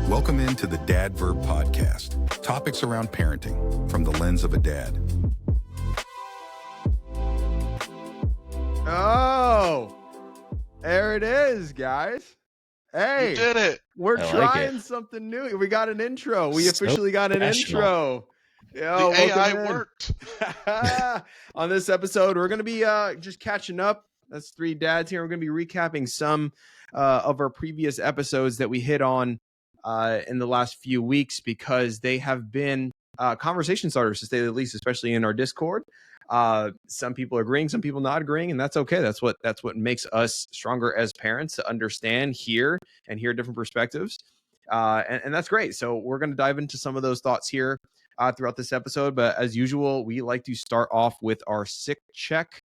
Welcome into the Dad Verb Podcast. Topics around parenting from the lens of a dad. Oh, there it is, guys. Hey, You did it. we're I like trying it. something new. We got an intro. We So officially got an professional. intro. Yo, The AI welcome in. worked. On this episode, we're going to be just catching up. That's three dads here. We're going to be recapping some of our previous episodes that we hit on in the last few weeks because they have been conversation starters, to say the least, especially in our Discord. Some people agreeing, some people not agreeing, and that's okay. That's what makes us stronger as parents, to understand, hear different perspectives. And that's great. So we're going to dive into some of those thoughts here throughout this episode. But as usual, we like to start off with our sick check.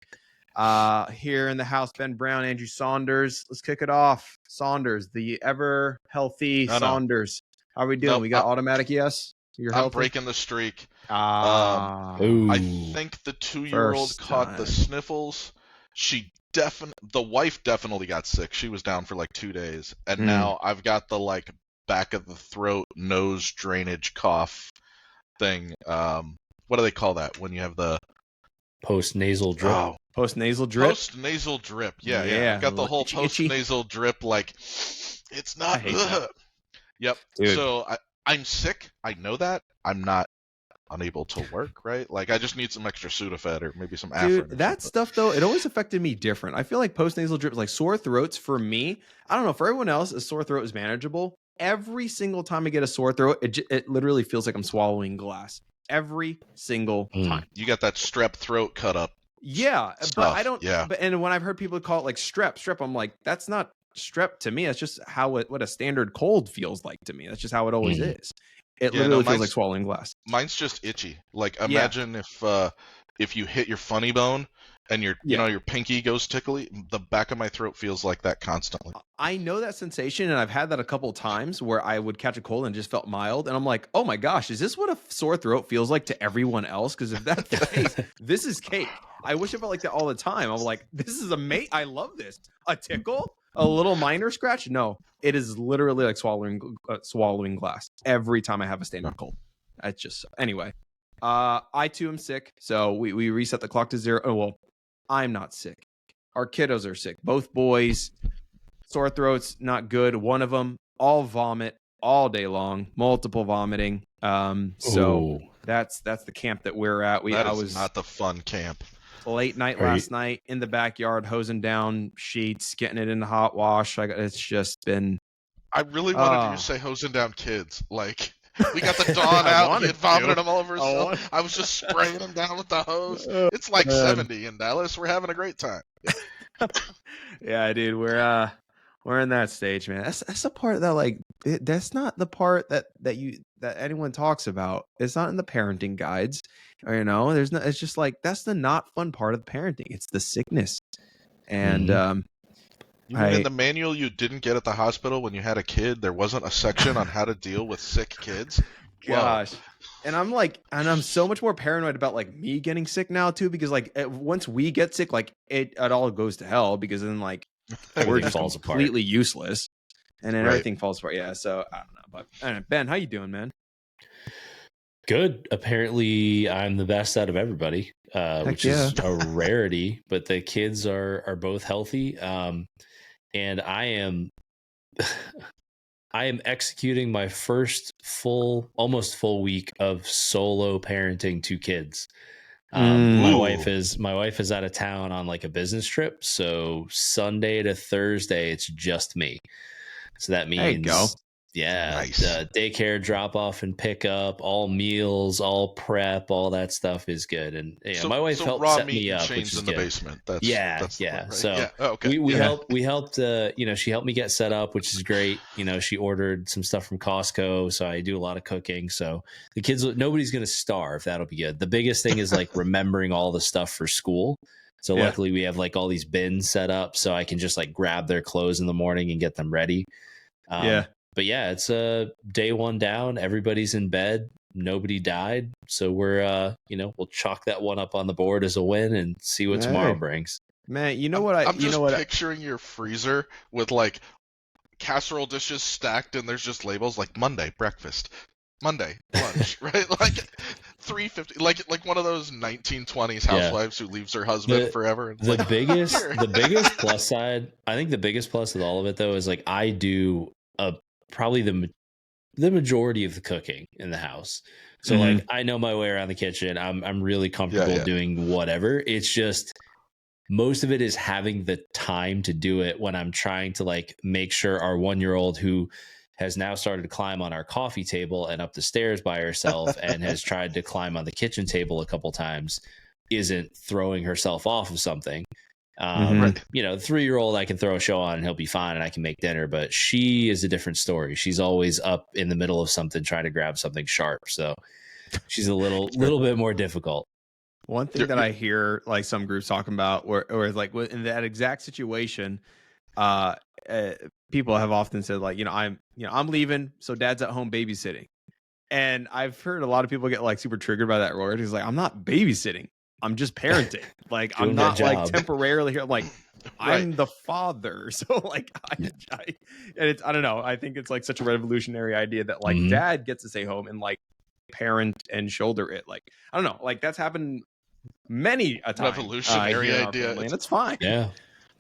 Here in the house, Ben Brown, Andrew Saunders. Let's kick it off. Saunders, the ever healthy Saunders. How are we doing? Nope, We got automatic yes? You're I'm healthy? breaking the streak. Ooh. I think the 2-year-old First caught time. the sniffles. The wife definitely got sick. She was down for like 2 days. And now I've got the like back of the throat, nose drainage cough thing. What do they call that when you have the Post-nasal drip. Oh, Post-nasal drip? post-nasal drip. Yeah. Yeah, I've got the whole itchy, itchy. post-nasal drip like it's not I hate that. ugh. Yep. Dude. So I'm sick. I know that. I'm not unable to work, right? Like I just need some extra Sudafed or maybe some Afrin. Dude, or that something. stuff, though, it always affected me different. I feel like post-nasal drip, like sore throats for me, I don't know, for everyone else, a sore throat is manageable. Every single time I get a sore throat, it literally feels like I'm swallowing glass. Every single time. You got that strep throat cut up. Yeah, but Stuff, I don't. yeah. But and when I've heard people call it like strep, I'm like, that's not strep to me. That's just what a standard cold feels like to me. That's just how it always is. It Yeah, literally no, feels like swallowing glass. Mine's just itchy. Like imagine if you hit your funny bone and your your pinky goes tickly, the back of my throat feels like that constantly. I know that sensation, and I've had that a couple of times where I would catch a cold and it just felt mild, and I'm like, oh my gosh, is this what a sore throat feels like to everyone else? Because if that's the case, this is cake. I wish it felt like that all the time. I'm like, this is amazing. I love this. A tickle, a little minor scratch. No, it is literally like swallowing glass every time I have a standard cold. It's just anyway. I too am sick, so we reset the clock to 0. Oh well, I'm not sick. Our kiddos are sick. Both boys. Sore throats, not good. One of them, all vomit all day long, multiple vomiting. So that's the camp that we're at. That I is was not the fun camp. late night last night in the backyard, hosing down sheets, getting it in the hot wash. It's just been. I really wanted you to say hosing down kids. Like we got the dawn out, and he had vomited them all over himself. I was just spraying them down with the hose. It's like 70 in Dallas. We're having a great time. Yeah, dude, we're in that stage, man. That's the part that like that's not the part that anyone talks about. It's not in the parenting guides, or, there's no. It's just like that's the not fun part of the parenting. It's the sickness, and You mean in the manual you didn't get at the hospital when you had a kid, there wasn't a section on how to deal with sick kids? Gosh. And I'm so much more paranoid about like me getting sick now too, because like once we get sick, like it all goes to hell, because then like we're just falls completely useless, and then Right. everything falls apart. Yeah. So I don't know, but I don't know. Ben, how you doing, man? Good. Apparently, I'm the best out of everybody, which is a rarity. But the kids are both healthy, and I am executing my first almost full week of solo parenting 2 kids. My wife is out of town on like a business trip, so Sunday to Thursday it's just me. So that means There you go. Yeah, Nice. Daycare drop off and pick up, all meals, all prep, all that stuff is good. And my wife helped raw set meat me and up, which chains is in the good. basement. That's Yeah. the one, right? So yeah. Oh, okay. we helped. She helped me get set up, which is great. She ordered some stuff from Costco, so I do a lot of cooking. So the kids, nobody's gonna starve. That'll be good. The biggest thing is like remembering all the stuff for school. So luckily we have like all these bins set up, so I can just like grab their clothes in the morning and get them ready. But yeah, it's day 1 down. Everybody's in bed. Nobody died. So we're, we'll chalk that one up on the board as a win and see what tomorrow brings. Man, you know what? I'm just picturing your freezer with like casserole dishes stacked and there's just labels like Monday breakfast, Monday lunch, right? Like 350, like one of those 1920s housewives who leaves her husband forever. And the biggest plus side, I think the biggest plus with all of it though is like I do probably the majority of the cooking in the house. So like I know my way around the kitchen. I'm really comfortable doing whatever. It's just most of it is having the time to do it when I'm trying to like make sure our 1-year-old, who has now started to climb on our coffee table and up the stairs by herself and has tried to climb on the kitchen table a couple times, isn't throwing herself off of something. You know, the 3-year-old I can throw a show on and he'll be fine and I can make dinner, but she is a different story. She's always up in the middle of something trying to grab something sharp. So she's a little bit more difficult. One thing that I hear like some groups talking about, or like in that exact situation, people have often said like, I'm leaving, so dad's at home babysitting. And I've heard a lot of people get like super triggered by that word. He's like, I'm not babysitting. I'm just parenting. Like I'm not like temporarily here. I'm like, I'm the father. So like, I don't know. I think it's like such a revolutionary idea that like dad gets to stay home and like parent and shoulder it. Like, I don't know. Like that's happened many a time. Revolutionary idea. And it's fine. Yeah.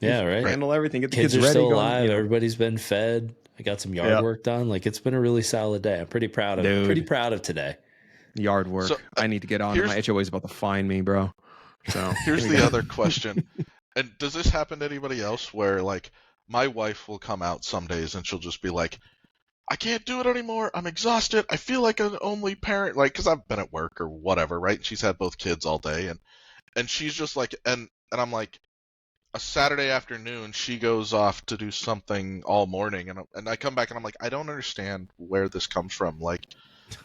Yeah. Right. Handle everything. Get the kids kids are ready. Still alive. Everybody's been fed. I got some yard work done. Like it's been a really solid day. I'm pretty proud of today. Yard work. So, I need to get on. My HOA is about to find me, bro. So here's the other question. And does this happen to anybody else where like my wife will come out some days and she'll just be like, I can't do it anymore. I'm exhausted. I feel like an only parent, like, cause I've been at work or whatever, right? She's had both kids all day and she's just like, and I'm like, a Saturday afternoon, she goes off to do something all morning and I come back and I'm like, I don't understand where this comes from. Like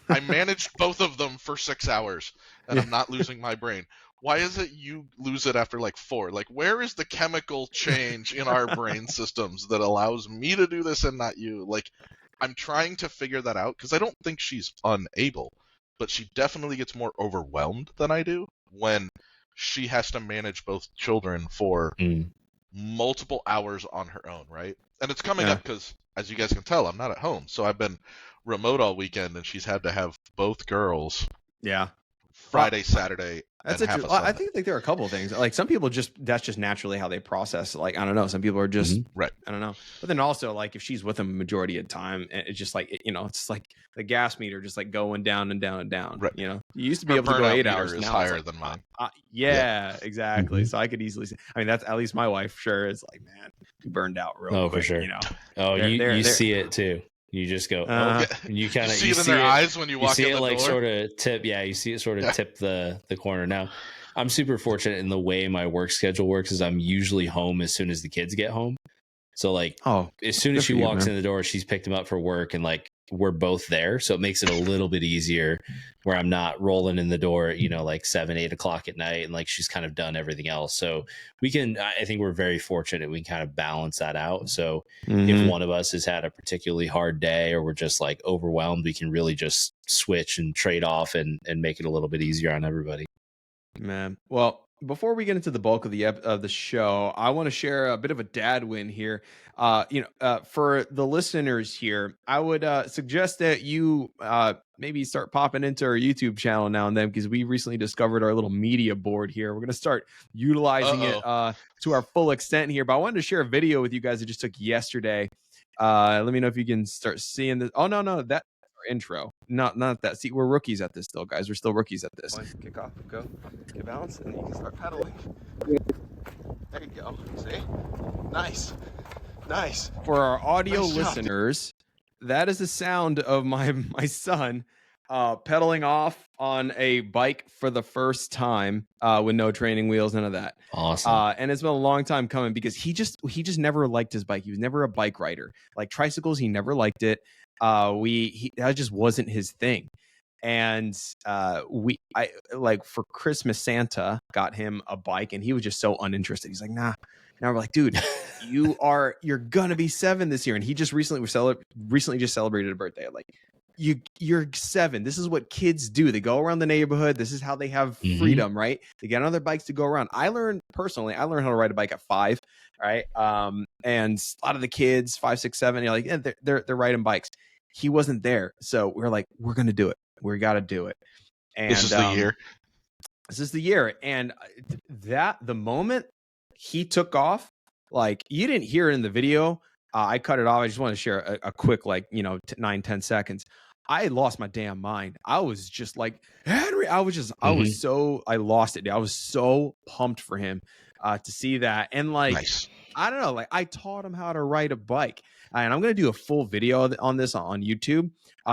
I managed both of them for 6 hours and I'm not losing my brain. Why is it you lose it after like 4? Like, where is the chemical change in our brain systems that allows me to do this and not you? Like, I'm trying to figure that out because I don't think she's unable, but she definitely gets more overwhelmed than I do when she has to manage both children for multiple hours on her own, right? And it's coming up because, as you guys can tell, I'm not at home. So I've been remote all weekend and she's had to have both girls. Yeah. Friday, Saturday. That's interesting. I think like there are a couple of things. Like some people that's just naturally how they process. Like I don't know. Some people are just right. I don't know. But then also like if she's with them majority of the time, it's just like it's like the gas meter just like going down and down and down. Right. You used to be able to go 8 hours. Is now higher like, than mine. Yeah, exactly. So I could easily say. I mean, that's at least my wife. Sure, is like, man, you burned out real quick. For sure. You see it too. You just go, and you kind of see it in their eyes when you walk in the door. You see it like sort of tip. Yeah, you see it sort of tip the corner. Now, I'm super fortunate in the way my work schedule works is I'm usually home as soon as the kids get home. So like, as soon as she walks in the door, she's picked them up for work and like we're both there. So it makes it a little bit easier where I'm not rolling in the door, like 7, 8 o'clock at night. And like, she's kind of done everything else. So I think we're very fortunate. We can kind of balance that out. So if one of us has had a particularly hard day or we're just like overwhelmed, we can really just switch and trade off and make it a little bit easier on everybody. Man. Well, before we get into the bulk of the show, I want to share a bit of a dad win here. For the listeners here, I would suggest that you maybe start popping into our YouTube channel now and then because we recently discovered our little media board here. We're going to start utilizing it to our full extent here. But I wanted to share a video with you guys I just took yesterday. Let me know if you can start seeing this. Oh, no, that's our intro. Not that. See, we're rookies at this still, guys. We're still rookies at this. Kick off, go, get balance, and you can start pedaling. There you go. See? Nice. For our audio listeners, that is the sound of my son pedaling off on a bike for the first time with no training wheels, none of that. Awesome. And it's been a long time coming because he just never liked his bike. He was never a bike rider. Like tricycles, he never liked it. That just wasn't his thing. And for Christmas, Santa got him a bike and he was just so uninterested. He's like, nah. Now we're like, dude, you're gonna be 7 this year. And he just recently just celebrated a birthday. Like, you're 7. This is what kids do. They go around the neighborhood. This is how they have freedom, right? They get on their bikes to go around. I learned how to ride a bike at 5, right? And a lot of the kids 5, 6, 7, you're like, yeah, they're riding bikes. He wasn't there, so we're like, we're gonna do it. We got to do it. And this is the year. This is the year, and the moment he took off, like, you didn't hear it in the video. I cut it off. I just want to share a quick, 9-10 seconds. I lost my damn mind. I was just like, Henry. I lost it. I was so pumped for him to see that. And Nice. I don't know, I taught him how to ride a bike. And I'm going to do a full video on this on YouTube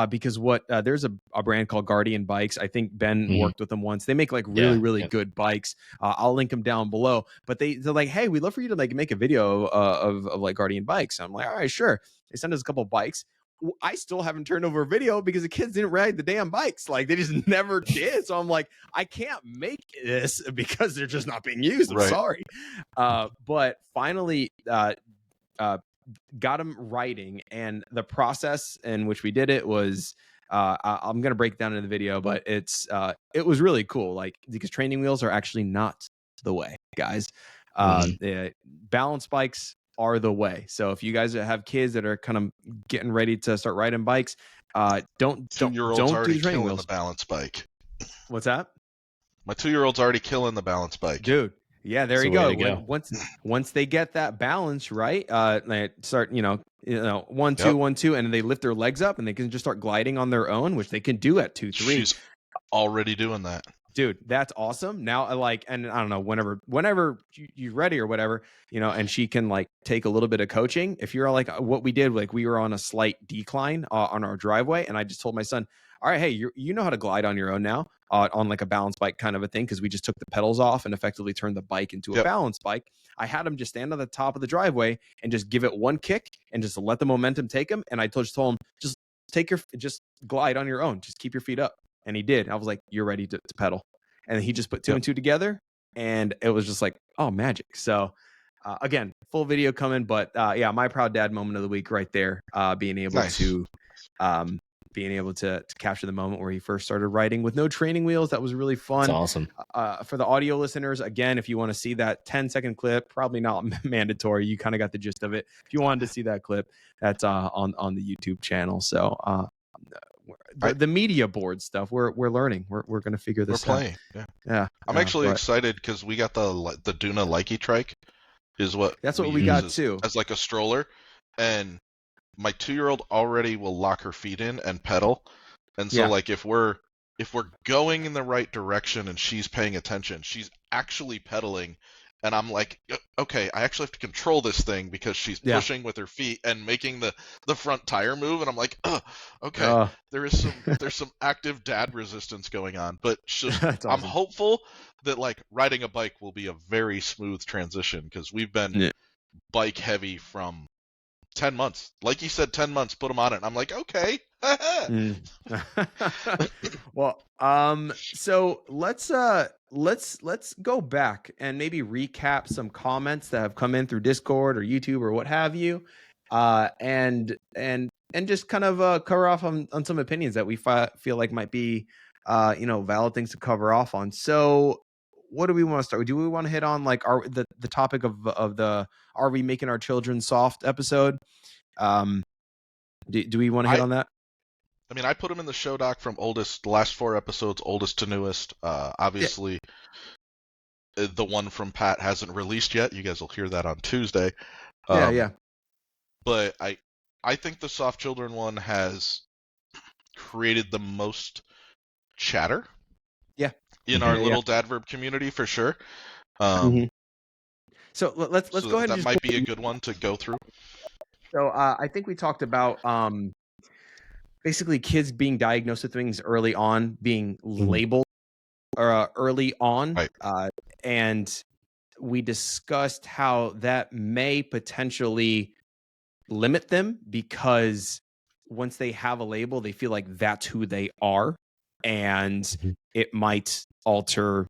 because there's a brand called Guardian Bikes. I think Ben worked with them once. They make really good bikes. I'll link them down below. But they're like, hey, we'd love for you to make a video of Guardian Bikes. I'm like, all right, sure. They sent us a couple of bikes. I still haven't turned over a video because the kids didn't ride the damn bikes. They just never did. So I'm like, I can't make this because they're just not being used. I'm sorry. But finally, got him writing, and the process in which we did it was I'm going to break down in the video, but it was really cool, because training wheels are actually not the way, guys. Balance bikes are the way. So if you guys have kids that are kind of getting ready to start riding bikes, don't do the training wheels. The balance bike. What's that? My 2-year-old's already killing the balance bike, dude. Yeah, there you go. Once they get that balance right, they start, 1, 2, 1, 2, and they lift their legs up, and they can just start gliding on their own, which they can do at 2, 3. She's already doing that, dude. That's awesome. Now, and I don't know, whenever you're ready or whatever, and she can take a little bit of coaching. If you're what we did, we were on a slight decline on our driveway, and I just told my son, all right, hey, you know how to glide on your own now. On a balance bike kind of a thing, because we just took the pedals off and effectively turned the bike into a balance bike. I had him just stand on the top of the driveway and just give it one kick and just let the momentum take him. And I told him, just glide on your own. Just keep your feet up. And he did. I was like, you're ready to pedal. And he just put 2 and 2 together, and it was just magic. So again, full video coming, but my proud dad moment of the week right there, being able to capture the moment where he first started riding with no training wheels. That was really fun. That's awesome. For the audio listeners, again, if you want to see that 10-second clip, probably not mandatory. You kind of got the gist of it. If you wanted to see that clip, that's on the YouTube channel. So the media board stuff, we're learning. We're going to figure this out. We're playing. Yeah. I'm actually excited because we got the Duna Likey trike. That's what we got too, as a stroller, and my 2-year-old already will lock her feet in and pedal. And so if we're going in the right direction and she's paying attention, she's actually pedaling. And I'm like, okay, I actually have to control this thing because she's pushing with her feet and making the front tire move. And I'm like, okay, there's some active dad resistance going on. But awesome. I'm hopeful that riding a bike will be a very smooth transition, because we've been bike heavy from 10 months. Like you said, 10 months, put them on it. And I'm like, okay. Well, so let's go back and maybe recap some comments that have come in through Discord or YouTube or what have you. And just kind of cover off on some opinions that we feel like might be valid things to cover off on. So what do we want to start with? Do we want to hit on the topic of the are we making our children soft episode? Do we want to hit on that? I mean, I put them in the show doc from the last 4 episodes, oldest to newest. Obviously, the one from Pat hasn't released yet. You guys will hear that on Tuesday. But I think the soft children one has created the most chatter. In our little Dad Verb community, for sure. So let's go ahead. That might be a good one to go through. So I think we talked about basically kids being diagnosed with things early on, being labeled early on, right. And we discussed how that may potentially limit them, because once they have a label, they feel like that's who they are, and it might alter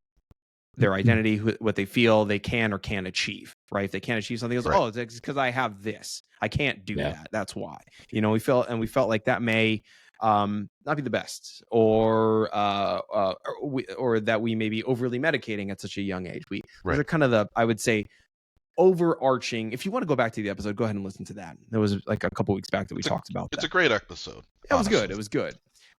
their identity, what they feel they can or can't achieve, right? If they can't achieve something, it's Right. oh, it's because I have this. I can't do Yeah. that. That's why. We felt like that may not be the best, or that we may be overly medicating at such a young age. Those are kind of I would say, overarching. If you want to go back to the episode, go ahead and listen to that. There was like a couple weeks back that we talked about that. It's a great episode. It was good. It was good.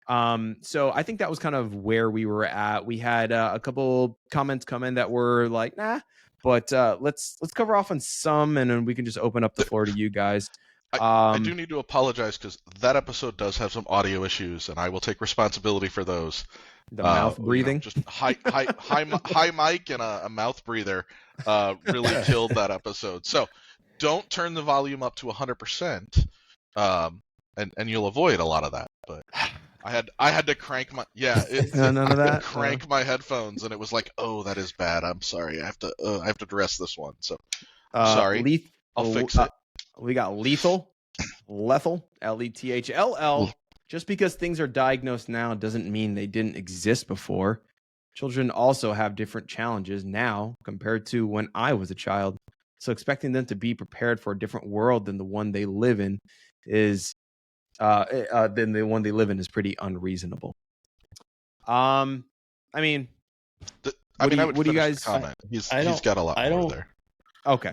So I think that was kind of where we were at. We had a couple comments come in that were like, nah, but let's cover off on some, and then we can just open up the floor to you guys. I do need to apologize because that episode does have some audio issues, and I will take responsibility for those. The mouth breathing, just high mic and a mouth breather really killed that episode. So don't turn the volume up to 100%, and you'll avoid a lot of that. But I had to crank my none of that. Crank my headphones, and it was like, oh, that is bad. I'm sorry. I have to address this one. So sorry. I'll fix it. We got lethal, Lethl. Just because things are diagnosed now doesn't mean they didn't exist before. Children also have different challenges now compared to when I was a child. So expecting them to be prepared for a different world than the one they live in is pretty unreasonable. I mean, I would what do you guys comment? He's got a lot more there. Okay.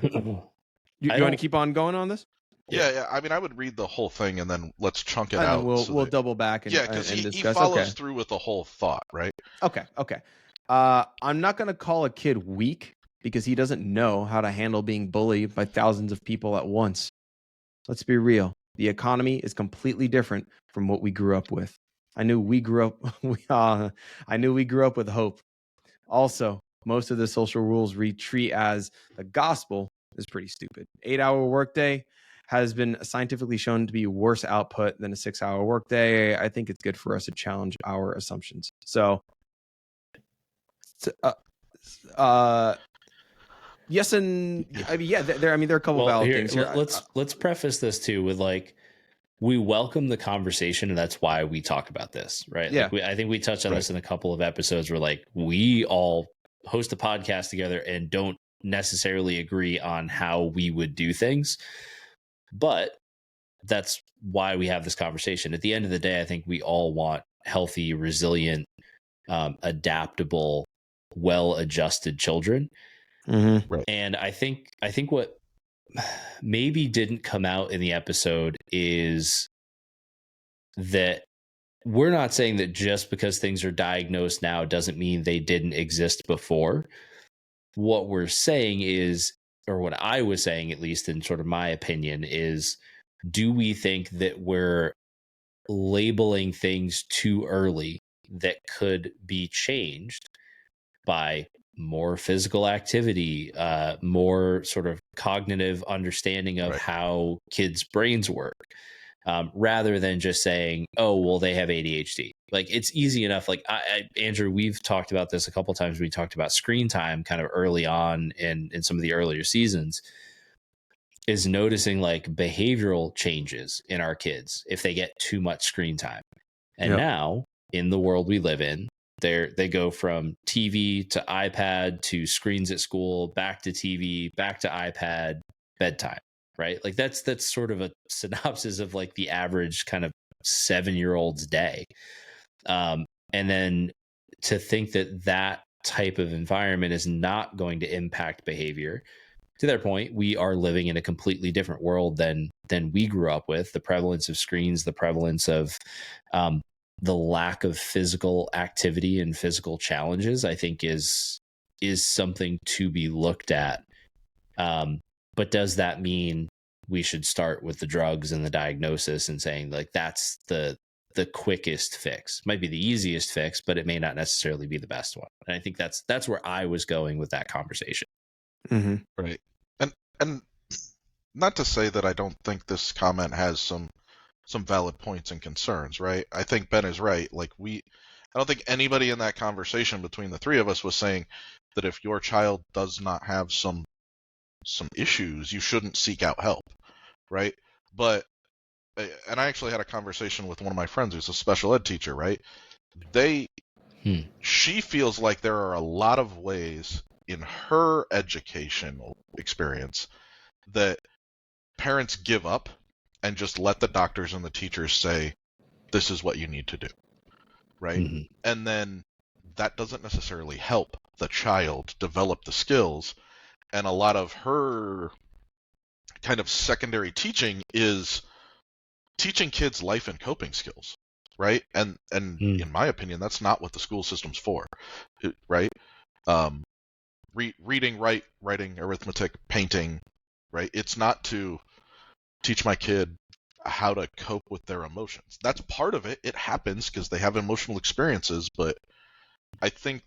You want to keep on going on this? Yeah. I mean, I would read the whole thing and then let's chunk it and out. We'll double back and because and he discuss. follows through with the whole thought, right? Okay. I'm not going to call a kid weak because he doesn't know how to handle being bullied by thousands of people at once. Let's be real. The economy is completely different from what we grew up with. I knew we grew up with hope. Also, most of the social rules we treat as the gospel is pretty stupid. 8-hour workday has been scientifically shown to be worse output than a 6-hour workday. I think it's good for us to challenge our assumptions. So, yes, and I mean, there are a couple valid things here. Let's preface this too with we welcome the conversation, and that's why we talk about this, right? Yeah. I think we touched on this in a couple of episodes where we all host a podcast together and don't necessarily agree on how we would do things, but that's why we have this conversation. At the end of the day, I think we all want healthy, resilient, adaptable, well-adjusted children. Mm-hmm. Right. And I think what maybe didn't come out in the episode is that we're not saying that just because things are diagnosed now doesn't mean they didn't exist before. What we're saying is, or what I was saying, at least in sort of my opinion, is, do we think that we're labeling things too early that could be changed by more physical activity, more sort of cognitive understanding of how kids' brains work, rather than just saying, oh, well, they have ADHD. It's easy enough. Andrew, we've talked about this a couple of times. We talked about screen time kind of early on in some of the earlier seasons, is noticing behavioral changes in our kids if they get too much screen time. And now in the world we live in, they go from TV to iPad to screens at school, back to TV, back to iPad, bedtime, right? That's sort of a synopsis of the average kind of 7-year-old's day. And then to think that type of environment is not going to impact behavior. To their point, we are living in a completely different world than we grew up with. The prevalence of screens, the prevalence of the lack of physical activity and physical challenges, I think is something to be looked at. But does that mean we should start with the drugs and the diagnosis and saying that's the quickest fix? Might be the easiest fix, but it may not necessarily be the best one. And I think that's where I was going with that conversation. Mm-hmm. Right. And not to say that I don't think this comment has some valid points and concerns, right? I think Ben is right. I don't think anybody in that conversation between the three of us was saying that if your child does not have some issues, you shouldn't seek out help, right? But, and I actually had a conversation with one of my friends who's a special ed teacher, right? They She feels like there are a lot of ways in her educational experience that parents give up and just let the doctors and the teachers say, this is what you need to do, right? Mm-hmm. And then that doesn't necessarily help the child develop the skills. And a lot of her kind of secondary teaching is teaching kids life and coping skills, right? And in my opinion, that's not what the school system's for, right? Reading, writing, arithmetic, painting, right? It's not to teach my kid how to cope with their emotions. That's part of it. It happens because they have emotional experiences, but I think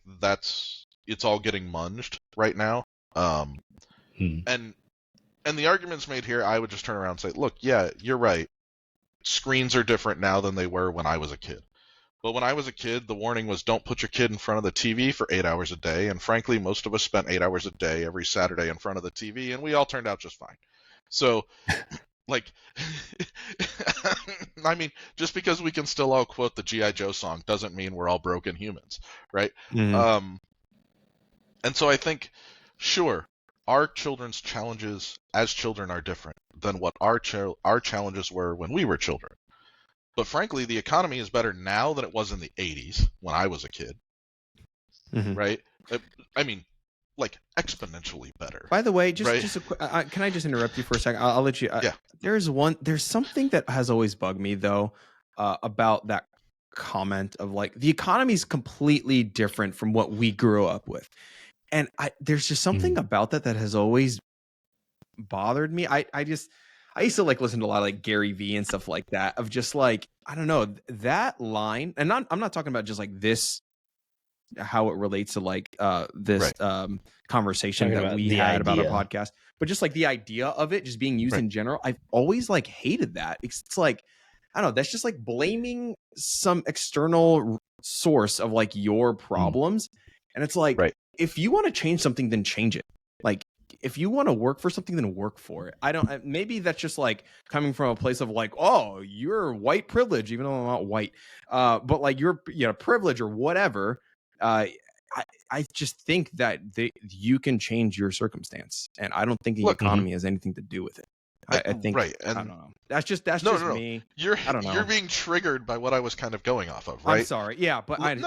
it's all getting munged right now. And the arguments made here, I would just turn around and say, look, yeah, you're right. Screens are different now than they were when I was a kid. But when I was a kid, the warning was don't put your kid in front of the TV for 8 hours a day. And frankly, most of us spent 8 hours a day every Saturday in front of the TV, and we all turned out just fine. So, like, I mean, just because we can still all quote the G.I. Joe song doesn't mean we're all broken humans, right? Mm-hmm. And so I think, sure, our children's challenges as children are different than what our challenges were when we were children. But frankly, the economy is better now than it was in the 80s when I was a kid, right? I mean, like exponentially better. By the way, right? just a quick, can I just interrupt you for a second? I'll let you. Yeah. There's something that has always bugged me though about that comment of like the economy is completely different from what we grew up with, and there's just something about that has always bothered me. I used to like listen to a lot of like Gary Vee and stuff like that of just like, I don't know, that line, and I'm not talking about just like this, how it relates to like this conversation that we had about our podcast, but just like the idea of it just being used in general. I've always like hated that. It's like, I don't know, that's just like blaming some external source of like your problems. And it's like, if you want to change something, then change it. Like, if you want to work for something, then work for it. Maybe that's just like coming from a place of like, oh, you're white privilege, even though I'm not white. But like you're, privilege or whatever. I just think that you can change your circumstance. And I don't think the economy has anything to do with it. I think, and I don't know. That's just me. You're being triggered by what I was kind of going off of, right? I'm sorry. Yeah, but And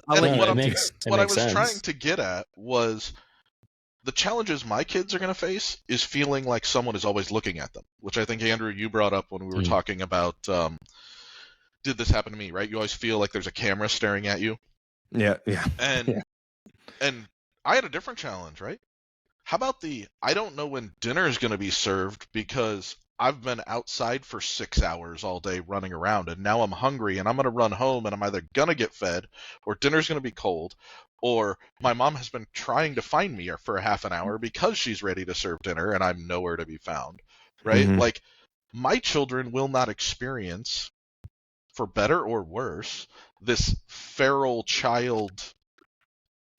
what I was trying to get at was the challenges my kids are going to face is feeling like someone is always looking at them, which I think, Andrew, you brought up when we were talking about, did this happen to me, right? You always feel like there's a camera staring at you. Yeah. And I had a different challenge, right? How about I don't know when dinner is going to be served because I've been outside for 6 hours all day running around, and now I'm hungry, and I'm going to run home, and I'm either going to get fed, or dinner's going to be cold, or my mom has been trying to find me for a half an hour because she's ready to serve dinner, and I'm nowhere to be found, right? Like, my children will not experience, for better or worse, this feral child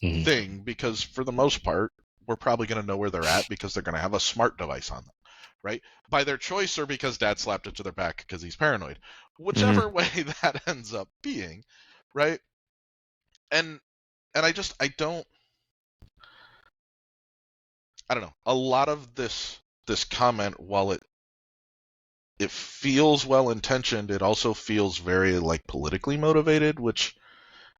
thing, because for the most part, we're probably going to know where they're at because they're going to have a smart device on them, right? By their choice or because dad slapped it to their back because he's paranoid. Whichever way that ends up being, right? And I don't know. A lot of this comment, while it feels well-intentioned, it also feels very like politically motivated, which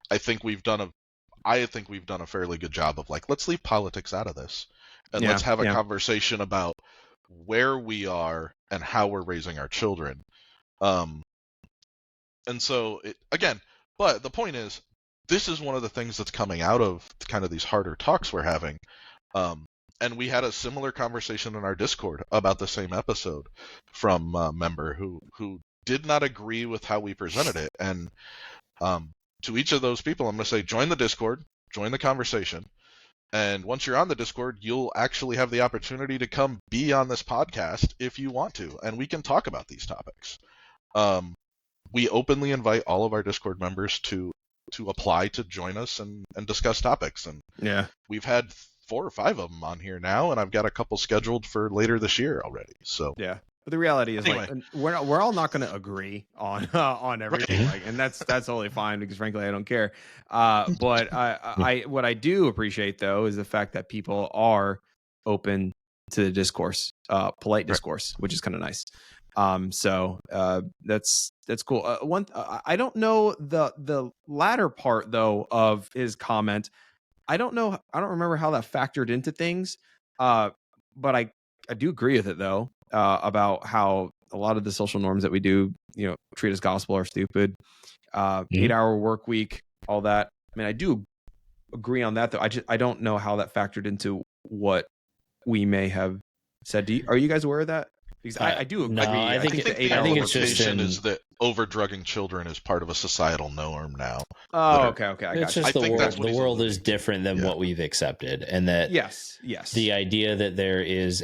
I think we've done a fairly good job of like, let's leave politics out of this and let's have a conversation about where we are and how we're raising our children. And so but the point is, this is one of the things that's coming out of kind of these harder talks we're having. And we had a similar conversation in our Discord about the same episode from a member who did not agree with how we presented it. And to each of those people, I'm going to say, join the Discord, join the conversation. And once you're on the Discord, you'll actually have the opportunity to come be on this podcast if you want to, and we can talk about these topics. We openly invite all of our Discord members to apply to join us and discuss topics. And we've had 4 or 5 of them on here now, and I've got a couple scheduled for later this year already. So But the reality is, Anyway. like, we're all not going to agree on everything, like, and that's totally fine because frankly I don't care. But I what I do appreciate though is the fact that people are open to the discourse, polite discourse, which is kind of nice. So that's cool. I don't know the latter part though of his comment. I don't remember how that factored into things. But I do agree with it though, about how a lot of the social norms that we do, treat as gospel are stupid. 8-hour work week, all that. I mean, I do agree on that though. I don't know how that factored into what we may have said. Are you guys aware of that? Because I do agree. No, I think the the 8-hour implication work is that over-drugging children is part of a societal norm now. Oh, okay. I It's got you. just I think that's what the he's world is alluding to. different than what we've accepted, and that Yes. the idea that there is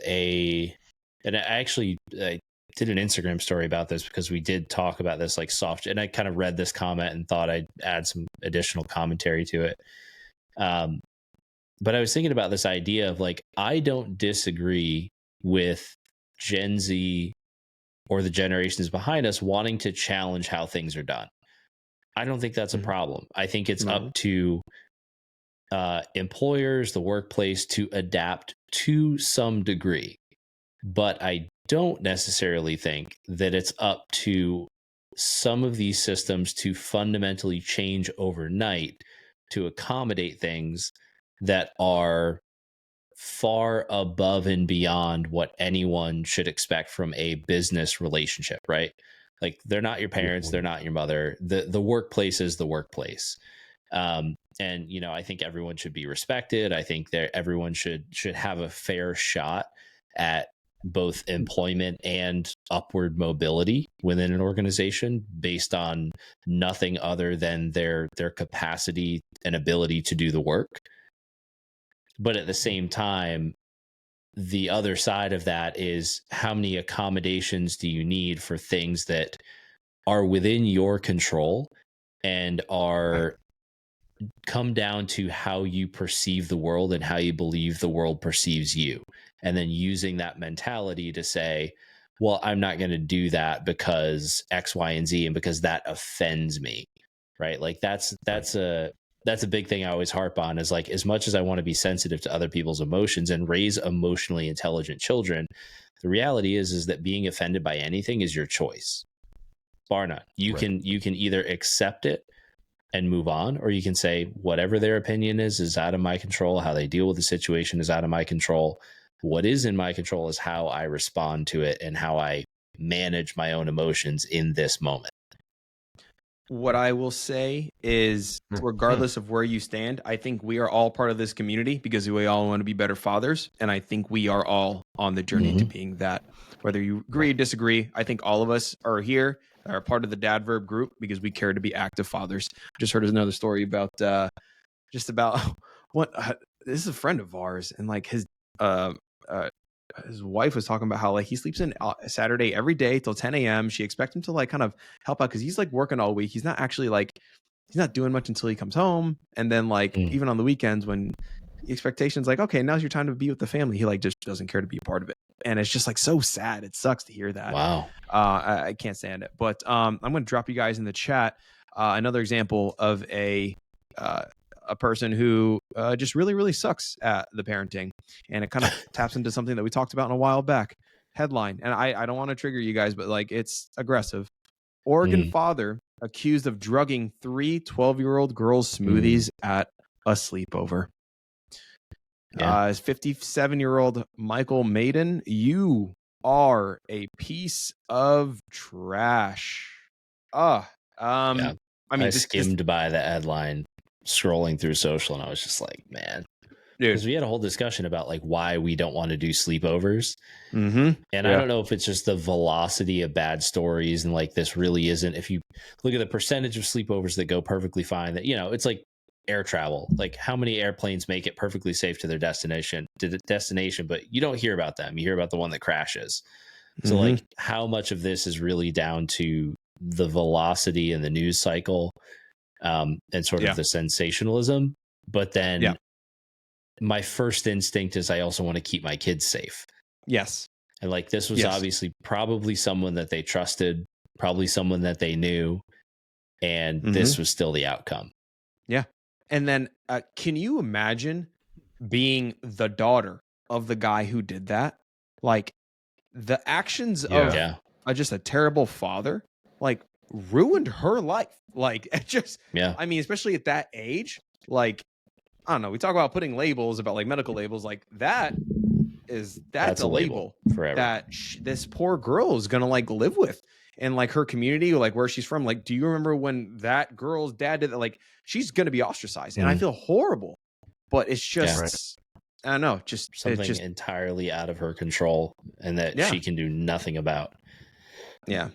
and I did an Instagram story about this because we did talk about this, like soft, and I kind of read this comment and thought I'd add some additional commentary to it. But I was thinking about this idea of like, I don't disagree with Gen Z or the generations behind us wanting to challenge how things are done. I don't think that's a problem. I think it's up to employers, the workplace, to adapt to some degree. But I don't necessarily think that it's up to some of these systems to fundamentally change overnight to accommodate things that are far above and beyond what anyone should expect from a business relationship, right? Like, they're not your parents, they're not your mother. The workplace is the workplace. And I think everyone should be respected. I think everyone should have a fair shot at both employment and upward mobility within an organization based on nothing other than their capacity and ability to do the work. But at the same time, the other side of that is, how many accommodations do you need for things that are within your control and come down to how you perceive the world and how you believe the world perceives you. And then using that mentality to say, well, I'm not going to do that because X, Y, and Z, and because that offends me, right? Like that's a big thing I always harp on, is like, as much as I want to be sensitive to other people's emotions and raise emotionally intelligent children, the reality is that being offended by anything is your choice, bar none. You can either accept it and move on, or you can say whatever their opinion is out of my control. How they deal with the situation is out of my control. What is in my control is how I respond to it and how I manage my own emotions in this moment. What I will say is, regardless of where you stand, I think we are all part of this community because we all want to be better fathers. And I think we are all on the journey to being that. Whether you agree or disagree, I think all of us are here, are part of the Dad Verb group because we care to be active fathers. Just heard another story about what this is a friend of ours, and like his wife was talking about how like he sleeps in Saturday every day till 10 a.m. She expects him to like kind of help out because he's like working all week. He's not actually like, he's not doing much until he comes home. And then like even on the weekends when the expectation's like, okay, now's your time to be with the family, he like just doesn't care to be a part of it. And it's just like so sad. It sucks to hear that. Wow. I can't stand it. But I'm going to drop you guys in the chat another example of a person who just really, really sucks at the parenting. And it kind of taps into something that we talked about in a while back. Headline. And I don't want to trigger you guys, but like, it's aggressive. Oregon father accused of drugging 3 12-year-old girls' smoothies at a sleepover. Yeah. 57-year-old Michael Maiden, you are a piece of trash. I mean, I skimmed by the headline, scrolling through social, and I was just like, man, because we had a whole discussion about like why we don't want to do sleepovers. And I don't know if it's just the velocity of bad stories, and like this really isn't. If you look at the percentage of sleepovers that go perfectly fine, that it's like air travel. Like how many airplanes make it perfectly safe to their destination, but you don't hear about them. You hear about the one that crashes. So like how much of this is really down to the velocity and the news cycle, and sort of the sensationalism. But then my first instinct is I also want to keep my kids safe. Yes. And like, this was obviously probably someone that they trusted, probably someone that they knew, and this was still the outcome. Yeah. And then can you imagine being the daughter of the guy who did that? Like, the actions of just a terrible father, like, ruined her life. Like, it just, I mean, especially at that age, like, I don't know. We talk about putting labels, about like medical labels, like that's a label forever that this poor girl is gonna like live with, and like her community, like where she's from. Like, do you remember when that girl's dad did that? Like, she's gonna be ostracized, and I feel horrible. But it's just, I don't know, just something entirely out of her control, and that she can do nothing about. Yeah.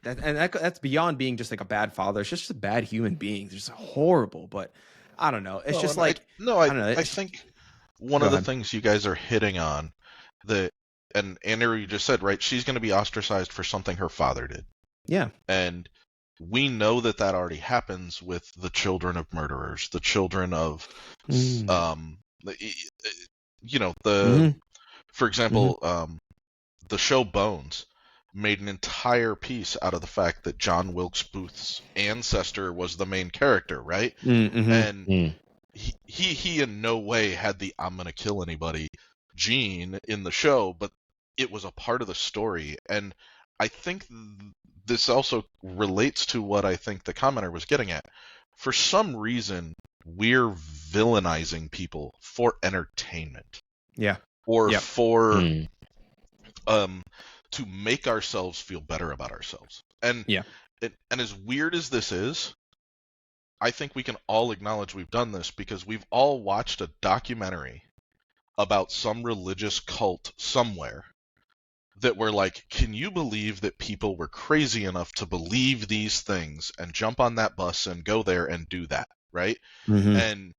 That's beyond being just like a bad father. It's just a bad human being. It's just horrible. But I don't know. It's just like, I don't know. I think one of the things you guys are hitting on, and Andrew, you just said, right, she's going to be ostracized for something her father did. Yeah. And we know that already happens with the children of murderers, the children of, for example, the show Bones made an entire piece out of the fact that John Wilkes Booth's ancestor was the main character, right? And he in no way had the "I'm gonna kill anybody" gene in the show, but it was a part of the story. And I think this also relates to what I think the commenter was getting at. For some reason, we're villainizing people for entertainment. Yeah. Or for to make ourselves feel better about ourselves. And and as weird as this is, I think we can all acknowledge we've done this because we've all watched a documentary about some religious cult somewhere that we're like, can you believe that people were crazy enough to believe these things and jump on that bus and go there and do that, right? And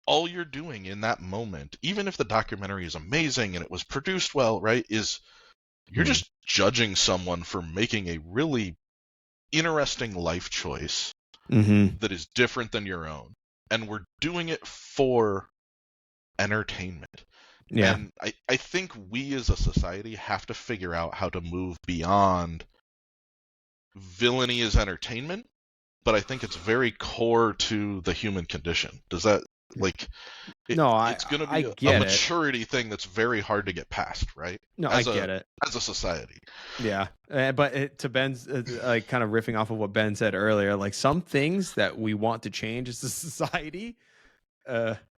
all you're doing in that moment, even if the documentary is amazing and it was produced well, right, is you're just judging someone for making a really interesting life choice that is different than your own. And we're doing it for entertainment. Yeah. And I think we as a society have to figure out how to move beyond villainy as entertainment, but I think it's very core to the human condition. Does that, like, it's going to be a maturity thing that's very hard to get past, right? No, I get it. As a society. Yeah. But to Ben's, like, kind of riffing off of what Ben said earlier, like, some things that we want to change as a society,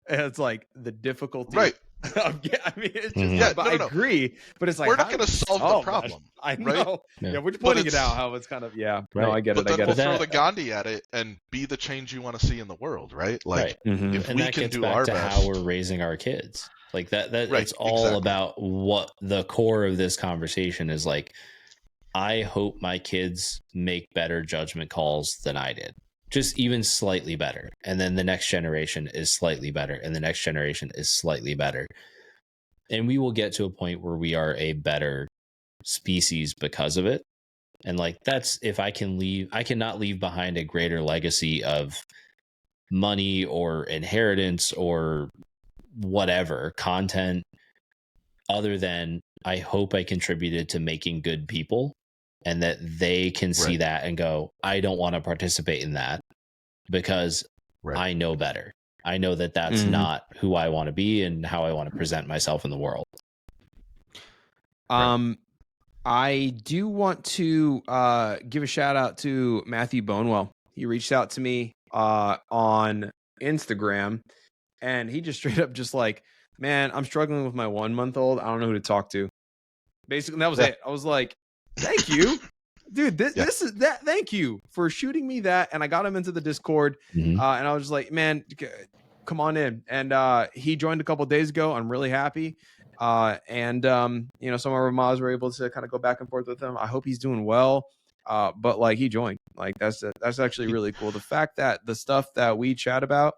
it's like the difficulty. Right. I mean, it's just, I agree, but it's like, we're not going to solve the problem. I know. Right? Yeah, we're just pointing it out how it's kind of, no, I get it. But I get we'll it. throw the Gandhi at it and be the change you want to see in the world, right? Like, if and we that can gets do back our to best. how we're raising our kids. Like that it's all about what the core of this conversation is. Like, I hope my kids make better judgment calls than I did. Just even slightly better. And then the next generation is slightly better. And the next generation is slightly better. And we will get to a point where we are a better species because of it. And like, that's, if I can leave, I cannot leave behind a greater legacy of money or inheritance or whatever content other than I hope I contributed to making good people, and that they can see that and go, I don't want to participate in that because I know better. I know that that's not who I want to be and how I want to present myself in the world. I do want to give a shout out to Matthew Bonewell. He reached out to me on Instagram, and he just straight up just like, man, I'm struggling with my 1-month-old. I don't know who to talk to. Basically, that was it. I was like, thank you. Dude, this is that. Thank you for shooting me that. And I got him into the Discord. And I was just like, man, come on in. And he joined a couple of days ago. I'm really happy. And you know, some of our mods were able to kind of go back and forth with him. I hope he's doing well. But like, he joined. Like, that's actually really cool. The fact that the stuff that we chat about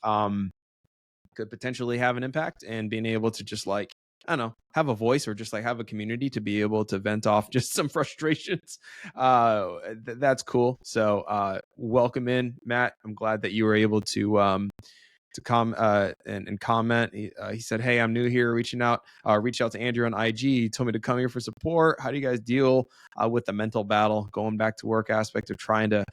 could potentially have an impact, and being able to just like, I don't know, have a voice or just like have a community to be able to vent off just some frustrations. That's cool. So welcome in, Matt. I'm glad that you were able to to and comment. He said, "Hey, I'm new here. Reached out to Andrew on IG. He told me to come here for support. How do you guys deal with the mental battle, going back to work aspect of trying to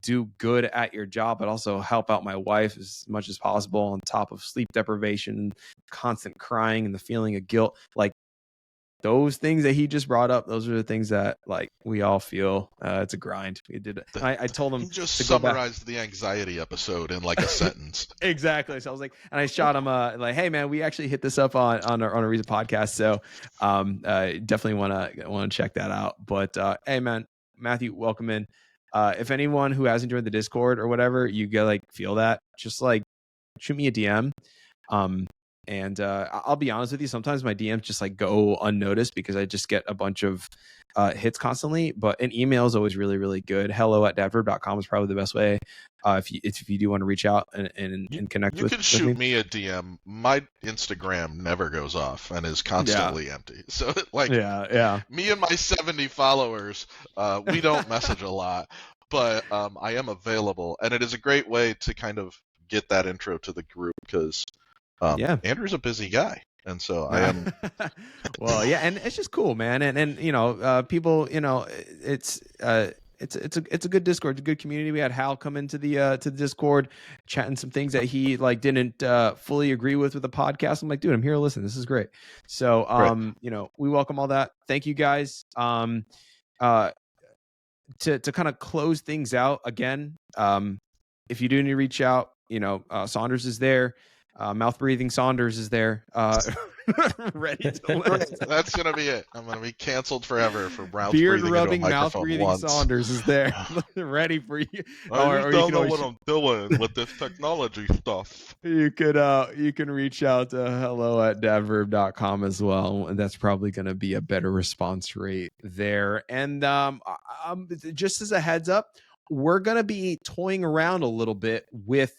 do good at your job, but also help out my wife as much as possible on top of sleep deprivation, constant crying, and the feeling of guilt?" Like, those things that he just brought up, those are the things that like we all feel. It's a grind. We did. I told him He just to go back. summarized the anxiety episode in like a sentence. Exactly. So I was like, and I shot him like, "Hey man, we actually hit this up on a recent podcast. So definitely want to check that out." But hey man, Matthew, welcome in. If anyone who hasn't joined the Discord or whatever, you get like feel that, just like shoot me a DM. And I'll be honest with you, sometimes my DMs just like go unnoticed because I just get a bunch of hits constantly. But an email is always really, really good. hello@dadverb.com is probably the best way if you do want to reach out and connect with me. You can shoot me a DM. My Instagram never goes off and is constantly empty. So like, me and my 70 followers, we don't message a lot, but I am available, and it is a great way to kind of get that intro to the group because Andrew's a busy guy, and so I am. Well, yeah, and it's just cool, man, and you know, people, you know, it's a good Discord, it's a good community. We had Hal come into the Discord, chatting some things that he like didn't fully agree with the podcast. I'm like, dude, I'm here to listen. This is great. So, you know, we welcome all that. Thank you guys. To kind of close things out again, if you do need to reach out, you know, Saunders is there. Mouth breathing Saunders is there, ready to listen. That's gonna be it. I'm gonna be canceled forever for beard rubbing, mouth breathing Saunders is there, ready for you. I don't know what I'm doing with this technology stuff. You can reach out to hello@dadverb.com as well, and that's probably gonna be a better response rate there. And just as a heads up, we're gonna be toying around a little bit with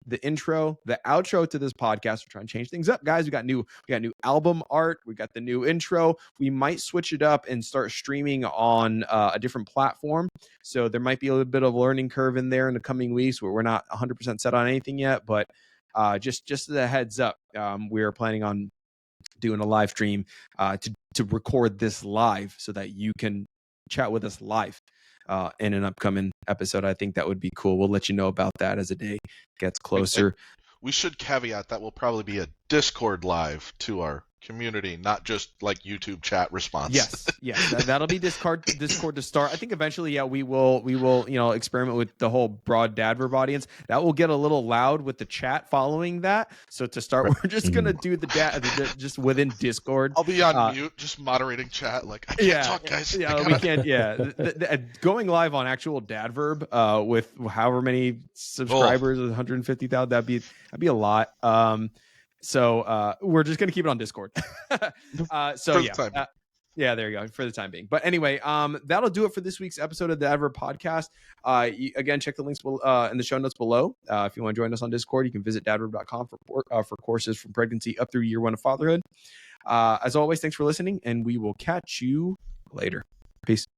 the intro, the outro to this podcast. We're trying to change things up, guys. We got new album art. We got the new intro. We might switch it up and start streaming on a different platform. So there might be a little bit of a learning curve in there in the coming weeks where we're not 100% set on anything yet. But just as a heads up, we are planning on doing a live stream to record this live so that you can chat with us live in an upcoming episode. I think that would be cool. We'll let you know about that as the day gets closer. We should caveat that will probably be a Discord live to our community, not just like YouTube chat response. Yes, that'll be Discord to start. I think eventually, we will, you know, experiment with the whole broad Dad Verb audience. That will get a little loud with the chat following that. So to start, we're just gonna do the just within Discord. I'll be on mute, just moderating chat. Like, I can't talk, guys. Yeah, we can't. Yeah, going live on actual Dad Verb with however many subscribers, 150,000. That'd be a lot. So we're just gonna keep it on Discord. There you go, for the time being. But anyway, that'll do it for this week's episode of the Dad Verb Podcast. Again, check the links in the show notes below. If you want to join us on Discord, you can visit dadverb.com for courses from pregnancy up through year 1 of fatherhood. As always, thanks for listening, and we will catch you later. Peace.